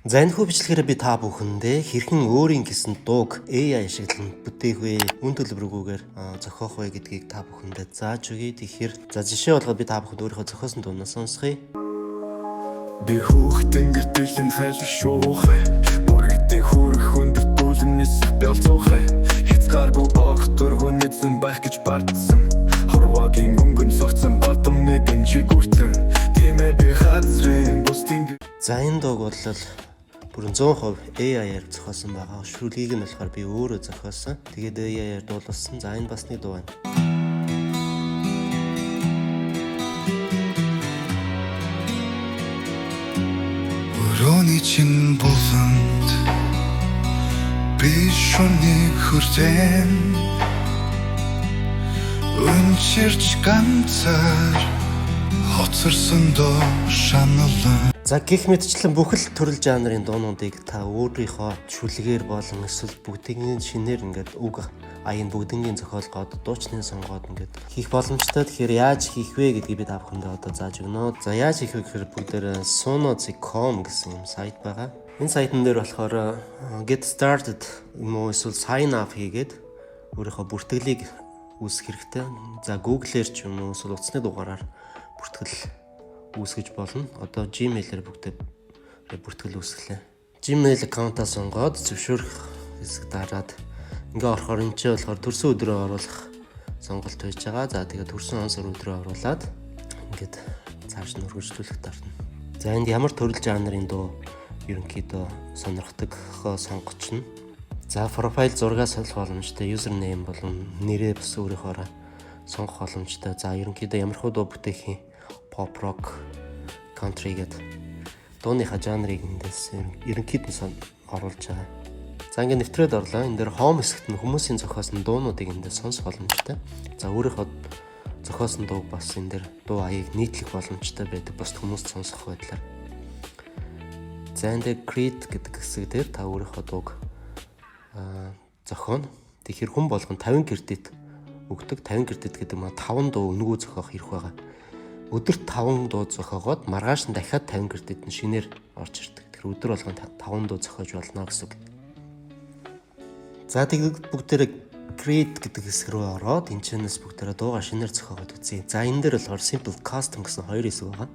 За энэ хөвчлэгээр би та бүхэндээ хэрхэн өөрийн гэсэн дууг AI ашиглан бүтээх вэ? Үн төлбөргүйгээр зохиох вэ гэдгийг та бүхэндээ зааж өгье. Тэгэхээр за жишээ болгоод би та бүхэнд өөрийнхөө зохиосон дуунаас сонсгоё. Би хүүхдэн гэтэл энэ хайл шуухай. Бүрэгдээ хүрэх өндөр дүүлнээс бэлцуухай. Хязгааргүй огтор хүнэцэн байх гэж бардсан. Хорвогийн өнгөн согцсон батам нэгэн чигүртэн. Тэмээ би хазрын бустин. За энэ дууг бол бүрэн 100% AI-аар зохиосон байгаа. Шүлгийг нь болохоор би өөрөө зохиосон. Тэгээд AI-аар дуулсан. За энэ бас нэг дуу байна. Өрөөний чин болонд би шунийг хүртэн өнчирч ганцаар хоцорсон доо шаналан. За гэх мэтчлэн бүх л төрөл жанрын дуунуудыг та өөрийнхөө шүлгээр болон эсвэл бүгдийн шинээр ингээд үг аян бүгдийн зохиолгоод дуучны сонгоод ингээд хийх боломжтой. Тэгэхээр яаж хийх вэ гэдгийг би та бүхэндээ одоо зааж өгнө. За яаж хийх вэ гэхээр бүгдээр sono.com гэсэн юм сайт байгаа. Энэ сайтн дээр болохоор get started юм уу эсвэл sign up хийгээд өөрийнхөө бүртгэлийг үүсгэх хэрэгтэй. За Google-ээр ч юм уу эсвэл утасны дугаараар бүртгэл үүсгэж болно. Одоо Gmail-ээр бүгдээ бүртгэл үүсгэлээ. Gmail аккаунтаа сонгоод зөвшөөрөх хэсэг дараад ингээ орохоор энэ чинь болохоор төрсөн өдрөө оруулах сонголт байж байгаа. За тэгээд төрсөн он сар өдрөө оруулаад ингээд цааш нь үргэлжлүүлэх дарна. За энд ямар төрөл жанрын дуу ерөнхийдөө сонирхдаг сонгоч нь. За профайл зургаас солих боломжтой, username болон нэрээ бас өөрийнхоороо сонгох боломжтой. За ерөнхийдөө ямар хөө дуу бүтээх юм pop rock country гэдэг дууныхаа жанрыг эндээс ерөнхийд нь оруулж байгаа. За ингээд нэвтрээд орлоо. Энэ дээр home хэсэгт нь хүмүүсийн зохиосон дуунуудыг эндээс сонсох боломжтой. За өөрийнхөө зохиосон дууг бас энэ дээр дуу аяыг нийтлэх боломжтой байдаг бус хүмүүст сонсох байдлаар. За энэ дээр create гэдэг хэсэг дээр та өөрийнхөө дууг зохионо. Тэгэхээр хүн болгон 50 кредит өгдөг. 50 кредит гэдэг нь 5 дуу өнгөө зохиох хэрэг байгаа. Өдөрт 5 дуу зохиогоод маргааш нь дахиад 50 кредит нь шинээр орж ирдэг. Тэгэхээр өдөр болгон 5 дуу зохиож болно гэсэн үг. За тэгээд бүгдээрээ create гэдэг хэсэг рүү ороод энэ чэнэс бүгдээрээ дуугаа шинээр зохиогоод үзье. За энэ дээр болохоор simple custom гэсэн хоёр хэсэг байгаа.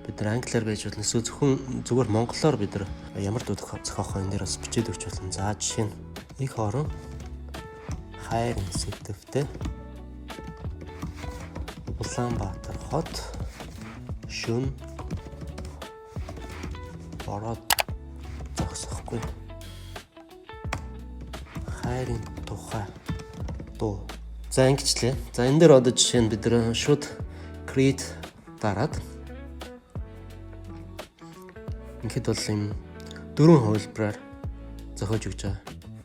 Бид нар англиар байж болно. Зөвхөн зүгээр монголоор бид нар ямар дуу зохиох вэ энэ дээр бас бичээд өгч болно. За жишээ нь их орон хайрын сэтгэвтэй Улаанбаатар хот шөн ороод зогсохгүй хайрын тухай дуу. За ингэчлээ. За энэ дээр одоо жишээ нь бид нар шууд create дараад ингээд бол юм 4 хувилбараар зохиож өгч байгаа.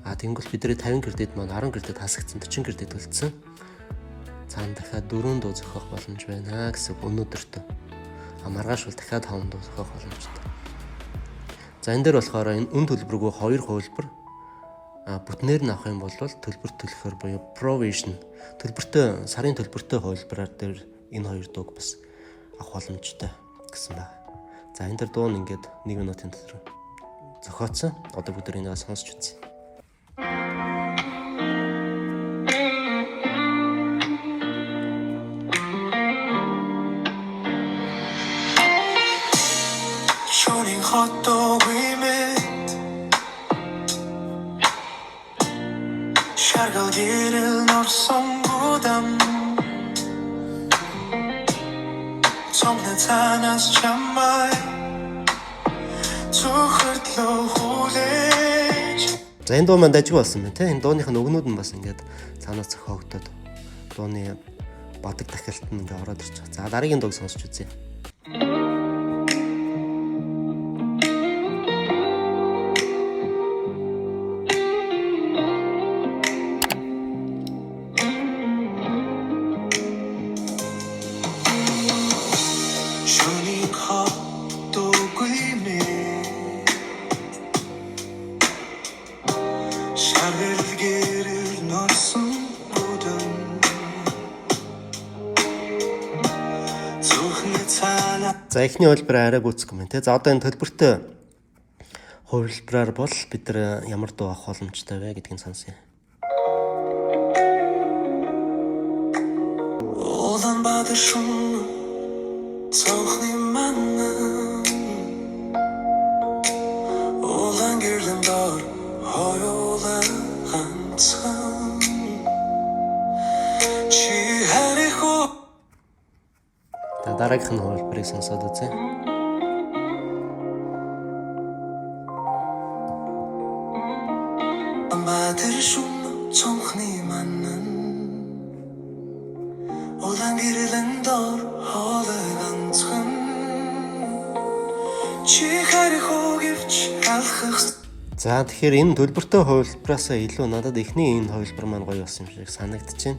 Тэнгүүл бидний 50 кредит маань 10 кредит хасагдсан 40 кредит үлдсэн. Цаана дахиад 4 дуу зохиох боломж байна гэсэн өнөөдөртөө. Маргааш бол дахиад 5 дуу зохиох боломжтой. За энэ дээр болохоор энэ үн төлбөргүй 2 хувилбар бүтнээр нь авах юм бол төлбөр төлөхөөр буюу provision төлбөртэй сарын төлбөртэй хувилбараар дээр энэ хоёр дууг бас авах боломжтой гэсэн байна. За энэ дээр дуу нь ингээд 1 минутын дотор зохиоцсон. Одоо бүгд энийг сонсч үзье. Шунийн хотоо гимэт шаргал гэрэл норсон гудам цомна танаас чамай цухартлоо хүлээж. За энэ дуу маань дажгүй болсон байна тийм. Энэ дууных нь өгнүүд нь бас ингээд цаанаас зохиогдоод дууны бадаг дахилт нь ингээд ороод ирж байгаа. За дараагийн дууг сонсч үзье. За эхний хөлбөр арай гүцэх юм те. За одоо энэ төлбөртэй хувилбараар бол бид нар ямар дуу авах боломжтой вэ гэдгийг сонсъё. Улаанбаатар шум цонхны манна улаан гэрлэн дор хоёулаа ганцхан чи харихоо Дараагийнх нь хувилбарыг сонсоод үзье. Улаанбаатар шум цонхны манна улаан гэрлэн дор хоёулаа ганцхан чи харихоо гэвч алхах. За тэгэхээр энэ төлбөртэй хувилбараасаа илүү надад эхний энэ хувилбар маань гоё болсон юм шиг санагдчихэв.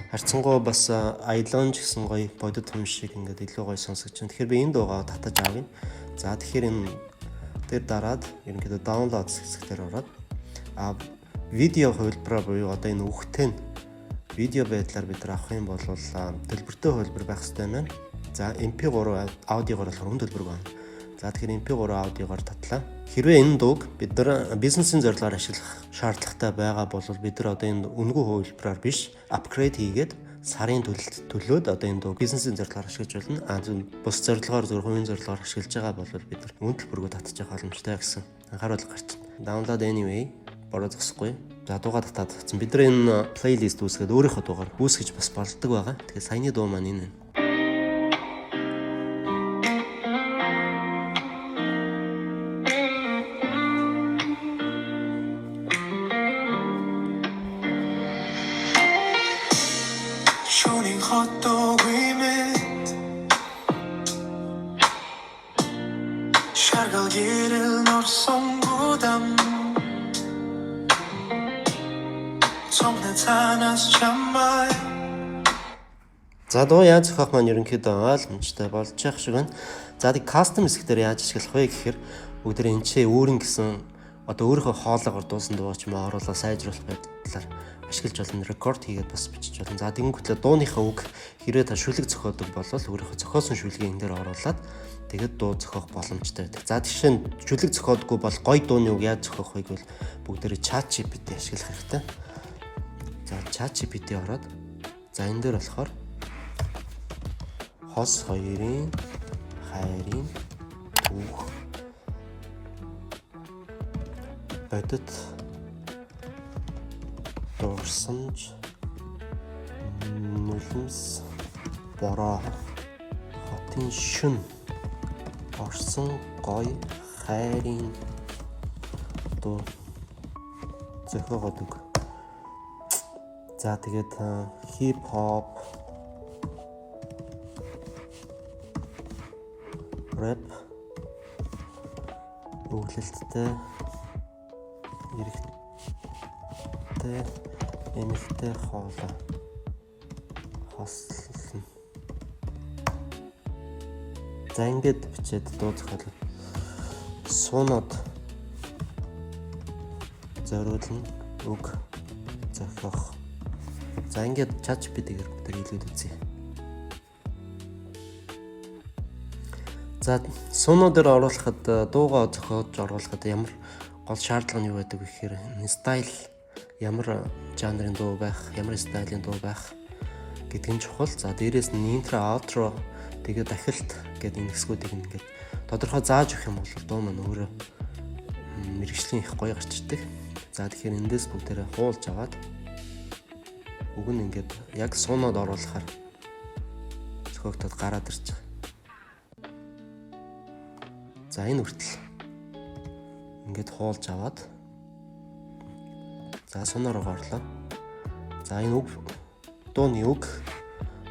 Харцсангуу бас аялон ч гэсэн гоё бодит юм шиг ингээд илүү гоё сонсогч байна. Тэгэхээр би энэ дуугаа татаж авъя. За тэгэхээр энэ дээр дараад ерөнхийдөө download хэсгээр ороод видео хувилбараа буюу одоо энэ үгтэй видео байдлаар бид нар авах юм бол төлбөртэй хувилбар байх хэрэгтэй байна. За MP3 аудиогоор болохоор хүн төлбөр байна. За тэгэхээр MP3 аудиогоор татлаа. Хэрвээ энэ дууг бид нар бизнесийн зорилгоор ашиглах шаардлагатай байгаа бол бид нар одоо энэ үнэгүй хувилбараар биш апгрейд хийгээд сарын төлөөд одоо энэ дууг бизнесийн зорилгоор ашиглаж болно. Бус зорилгоор зөвхөн хувийн зорилгоор ашиглаж байгаа бол бид нар үн төлбөргөө татчих боломжтой гэсэн анхааруулга гарч байна. Download anyway бороо зогсохгүй. За дуугаа татаад цэцэн бид нар энэ плейлист үүсгээд өөрийнхөө дуугаар үүсгэж бас болдог байгаа. Тэгэхээр саяны дуу маань энэ. Шөнийн хотдог имэ шаргал гэрэл норсон гудам цомны цанаас чамбай. За дуу яаж зохиох маань ерөнхийдөө ойлгомжтой болж явах шиг байна. За тийм кастом хэсгээр яаж ашиглах вэ гэхээр бүгд энэ ч өөрийн гэсэн одоо өөрийнхөө хоолоогоор дуусан дуу ч юм уу оруулаа сайжруулах байдлаар ашиглаж болно, рекорд хийгээд бас бичиж болно. За тэгэнгүүтлээ дууныхаа үг хэрвээ та шүлэг зохиодог бол өөрийнхөө зохиосон шүлгийг энэ дээр оруулаад тэгээд дуу зохиох боломжтой байдаг. За жишээ нь шүлэг зохиодоггүй бол гоё дууны үг яаж зохиох вэ гэвэл бүгдээрээ ChatGPT ашиглах хэрэгтэй. За ChatGPT ороод за энэ дээр болохоор хос хоёрын хайрын түүх бодит дурсамж нулимс бороо хотын шүн орсон гоё хайрын дуу зохиогоод үг. За тэгээд хип хоп рэп өглөлттэй эрэхтэй эмэгтэй хоолой хослон. За ингээд бичээд дуу зохиол суунод зориулна үг зохиох. За ингээд ChatGPT-гээр бүгд илүүд үзье. За суунуудаар оруулахад дуугаа зохиож оруулахад ямар гол шаардлага нь юу байдаг вэ гэхээр стайл ямар жанрын дуу байх, ямар стилийн дуу байх гэдэг нь чухал. За дээрээс нь интро, аутро тэгээд дахилт гэдэг энэ хэсгүүдийг ингээд тодорхой зааж өгөх юм бол дуу маань өөрөө мэргэжлийн их гоё гарч ирдэг. За тэгэхээр эндээс бүгдээрээ хуулж аваад үг нь ингээд яг суунод оруулахаар зохиогдоод гараад ирж байгаа. За энэ хүртэл ингээд хуулж аваад за сунаар орлоо. За энэ үг дууны үг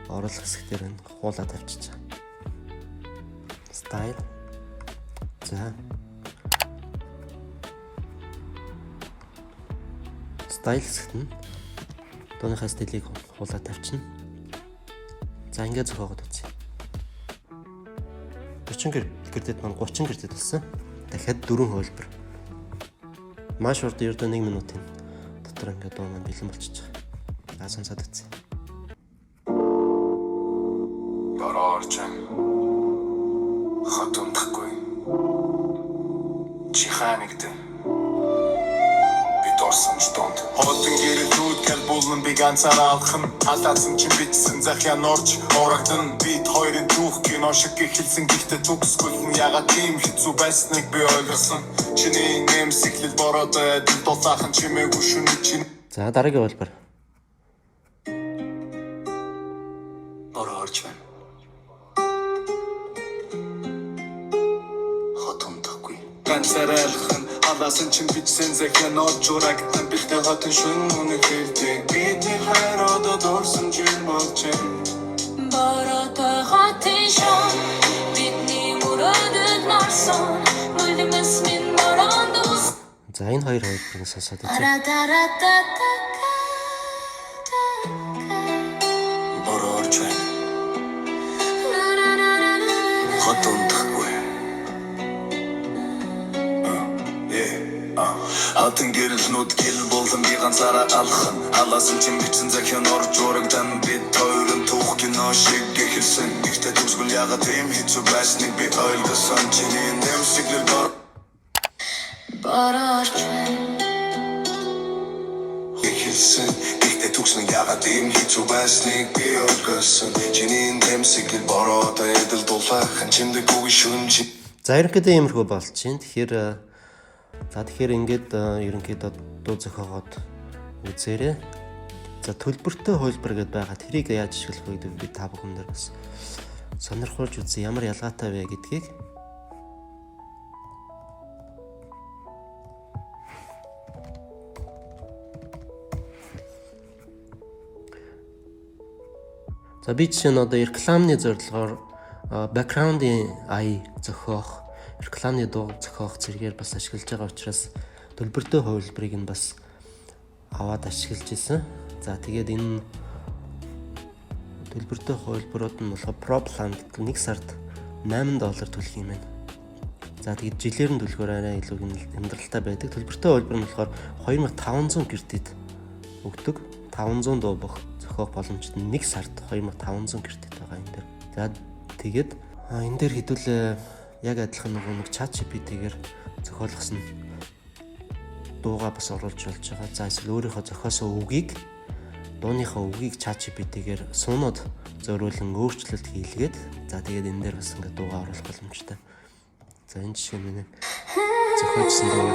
оруулах хэсгээр нь хуулаад тавьчих. Style. За style хэсэгт нь дууныхаа стилийг хуулаад тавьчихна. За ингээд зохиогоод үзье. 40 гэрдэд маань 30 гэрдэд болсон. Дахиад 4 хувилбар. Маш урд ердөө 1 минутын дотор ингээд дуу маань бэлэн болчихж байгаа. За сонсоод үзье. Борорчэн хатундахгүй чиханигдэн бид орсон штонд хотын гэрэлүүд гэл булан би ганцаараа алхам халаасан чи битсэн захян орж орогдсон бид хоёрын түүх кино шиг эхэлсэн гэхдээ төгсгөл нь ягаад тийм хэцүү байсныг би ойлгосон чиний нэмсэглэл бороод дэл дулаахан чимээгүй шүний чин. За дараагийн хэлбэр. Борорч байна. Хатундахгүй ганцаараа алхам халаасан чи битсэн захян орж орогдсон бэлдээ хотын шүн үнэ хэлдэг бидний хайроод орсон жил болж Бороотой хотын шон бидний мөрөөдөд нарсан мөлмөс минь бороонд ус. За энэ хоёр хэлбэрийг сонсоод үзье. Борорч байна. Хатундахгүй Хатын гэрэлнүүд гэл болон би ганцаараа алхан халаасан чин бичсэн захиан орж урагдан бид хоёрын түүх кино шиг эхэлсэн гэхдээ төгсгөл ягаад тийм хэцүү байсныг би ойлгосон чиний нэмсэглэл Борооч эхэлсэн гэхдээ төгсгөл ягаад тийм хэцүү байсныг би ойлгосон чиний нэмсэглэл бороод эдэл дулаахан чимдэг үгүй шүн чи. За ерөнхийдөө иймэрхүү болж байна. Тэгэхээр ингээд ерөнхийдөө дуу зохиогоод үзээрэй. За төлбөртэй хөлбөр гэдээ байгаа. Тэрийг яаж ашиглах вэ гэдэг би та бүхэн дээр бас сонирхуулж үзье. Ямар ялгаатай вэ гэдгийг. За би жишээ нь одоо рекламны зорилгоор бэкграундын ай зохиох, рекламны дуу зохиох зэрэгээр бас ашиглаж байгаа учраас төлбөртэй хувилбарыг нь бас аваад ашиглаж исэн. За тэгээд энэ төлбөртэй хувилбарууд нь болохоор Pro Plan гэдэг нэг сард $8 төлөх юм байна. За тэгээд жилээр нь төлөхөөр арай илүү хямдралтай байдаг. Төлбөртэй хувилбар нь болохоор 2500 кредит өгдөг. 500 дуу зохиох боломжтой нэг сард 2500 кредит байгаа энэ дээр. За тэгээд энэ дээр хэдүүлээ яг адилхан нэг ChatGPT-гээр зохиолгосон дуугаа бас оруулж болж байгаа. За эсвэл өөрийнхөө зохиосон үгийг, дууныхаа үгийг ChatGPT-гээр суунууд зориулан өөрчлөлт хийлгээд за тэгээд энэ дээр бас ингээд дуугаа оруулах боломжтой. За энэ жишээ нь зохиолсон дуу.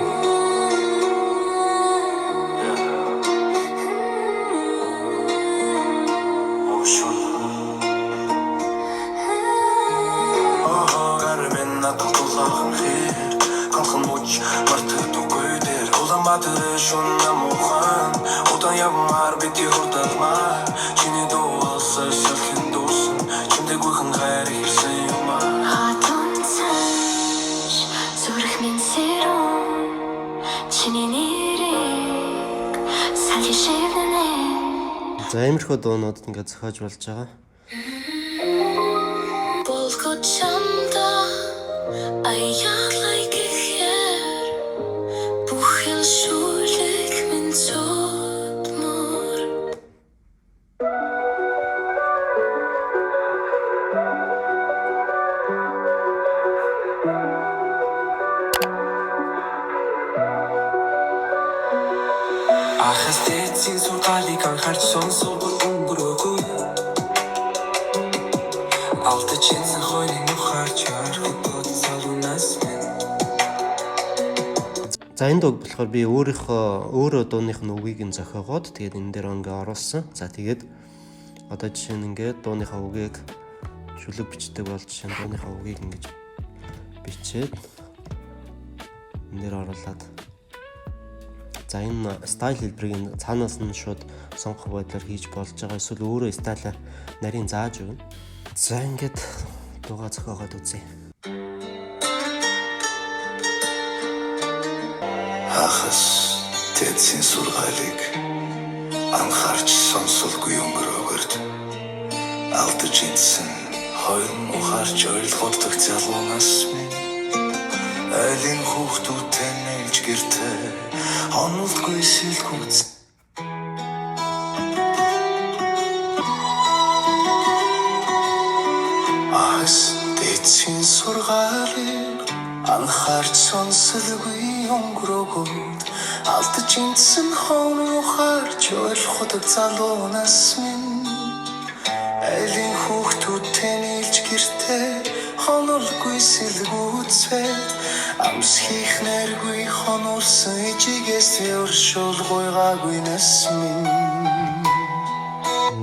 Шунна мохан удан явмар бити хурдалма чиний дуусаа шалхин дуусан чиндэг үхэн хайр ирсэн юм хатунцаш зүрх минь сэрүүн чиний нэрийг салхи шивнэ. За иймэрхүү дуунууд ингээд зохиож болж байгаа. Болго чамда аяглай гэхээр бүхэл шүлэг минь цодмор. Ахас дэцийн сургаалыг анхаарч сонсоо бүр өнгөрөөгүй Алты чинсэн хоёрын ухаарч ярахад бодсалунаас минь. За энэ дуу болохоор би өөрөө дууных нь үгийг нь зохиогоод тэгээд энэ дээр ингээ оруулсан. За тэгээд одоо жишээ нь ингээ дууныхаа үгийг шүлэг бичдэг бол жишээ нь дууныхаа үгийг ингэж бичээд энэ дээр оруулаад за энэ стайл хэлбэрийг цаанаас нь шууд сонгох байдлаар хийж болж байгаа. Эсвэл өөрөө стайлаа нарийн зааж өгнө. За ингээд дуугаа зохиогоод үзье. Ахас тэдсийн сургаалыг анхаарч сонсолгүй өнгөрөөгөрд алдаж инсэн хоёрын ухаарч ойлгодог залуунаас минь айлын хүүхдүүдтэй нэлж гэртээ хонолдгүй сэлгүүц Аас дэцийн сургаалыг анхаарч сонсолгүй өнгөрөөгөөд алдаж интсэн хоног ухаарч ойлгоход залуунаас минь айлын хүүхдүүдтэй нийлж гэртээ хонолгүй сэлгүүцээд амс хийх нэргүй хонуулсан ижигээс өршөөл гойгаагүй нас минь.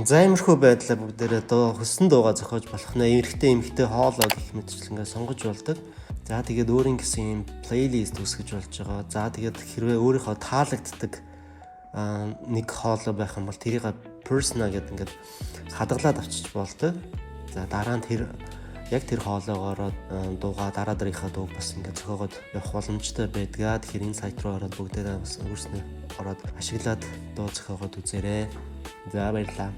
За иймэрхүү байдлаар бүгдээрээ дуу хөсөн дууга зохиож болох нэ эрэгтэй эмэгтэй хоолоо гэх мэтчлэнгээ сонгож болдог. За тэгээд өөрийн гэсэн юм плейлист үүсгэж болж байгаа. За тэгээд хэрвээ өөрийнхөө таалагддаг нэг хоолой байх юм бол тэрийг persona гэдэг ингээд хадгалаад авчиж болдог. За дараа нь яг тэр хоолойгоор дууга дараа дарийнхаа дууг бас ингээд зохиогоод явах боломжтой байдаг. Тэгэхээр энэ сайт руу ороод бүгдээрээ бас өөрснөө ороод ашиглаад дуу зохиогоод үзээрэй. За баярлалаа.